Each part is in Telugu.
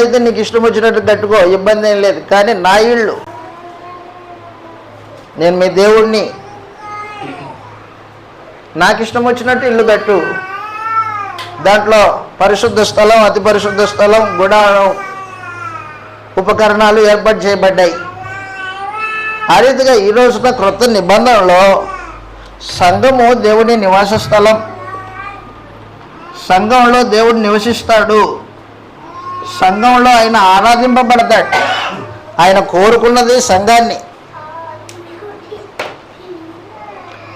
అయితే నీకు ఇష్టం వచ్చినట్టు కట్టుకో, ఇబ్బంది ఏం లేదు. కానీ నా ఇల్లు, నేను మీ దేవుణ్ణి, నాకు ఇష్టం వచ్చినట్టు ఇల్లు కట్టు. దాంట్లో పరిశుద్ధ స్థలం, అతి పరిశుద్ధ స్థలం, గుడారం, ఉపకరణాలు ఏర్పాటు చేయబడ్డాయి. ఆ రీతిగా ఈ రోజున క్రొత్త నిబంధనలో సంఘము దేవుని నివాస స్థలం. సంఘంలో దేవుడు నివసిస్తాడు. సంఘంలో ఆయన ఆరాధింపబడతాడు. ఆయన కోరుకున్నది సంఘాన్ని.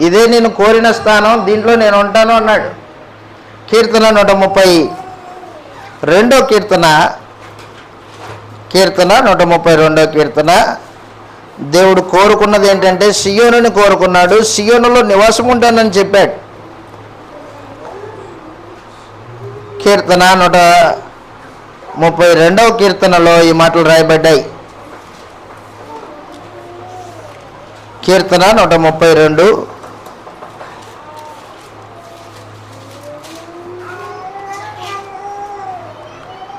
ఇదే నేను కోరిన స్థానం, దీంట్లో నేను ఉంటాను అన్నాడు. కీర్తన 132 కీర్తన 132 కీర్తన. దేవుడు కోరుకున్నది ఏంటంటే సియోనుని కోరుకున్నాడు. సియోనులో నివాసం ఉంటానని చెప్పాడు. కీర్తన 132 కీర్తనలో ఈ మాటలు రాయబడ్డాయి. కీర్తన 132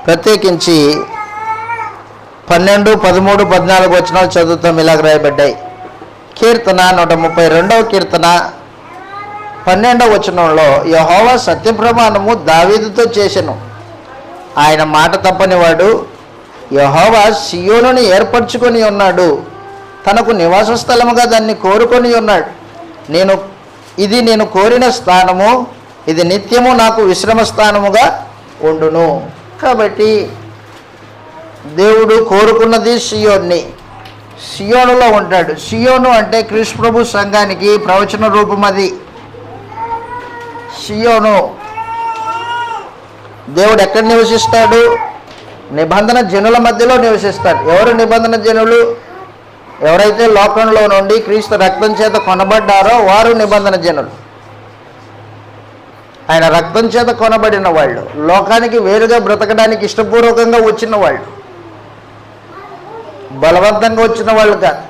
ప్రత్యేకించి 12, 13, 14 వచనాలు చదువుతాం. ఇలాగ రాయబడ్డాయి. కీర్తన 132 కీర్తన 12వ వచనంలో యెహోవా సత్యప్రమాణము దావీదుతో చేసెను. ఆయన మాట తప్పనివాడు. యెహోవా సియోనుని ఏర్పరచుకొని ఉన్నాడు. తనకు నివాస స్థలముగా దాన్ని కోరుకొని ఉన్నాడు. ఇది నేను కోరిన స్థానము, ఇది నిత్యము నాకు విశ్రమ స్థానముగా ఉండును. కాబట్టి దేవుడు కోరుకున్నది సియోన్ని. సియోనులో ఉంటాడు. సియోను అంటే క్రీస్తు ప్రభు సంఘానికి ప్రవచన రూపం. అది సియోను. దేవుడు ఎక్కడ నివసిస్తాడు? నిబంధన జనుల మధ్యలో నివసిస్తాడు. ఎవరు నిబంధన జనులు? ఎవరైతే లోకంలో నుండి క్రీస్తు రక్తం చేత కొనబడ్డారో వారు నిబంధన జనులు. ఆయన రక్తం చేత కొనబడిన వాళ్ళు, లోకానికి వేరుగా బ్రతకడానికి ఇష్టపూర్వకంగా వచ్చిన వాళ్ళు, బలవంతంగా వచ్చిన వాళ్ళు కాదు.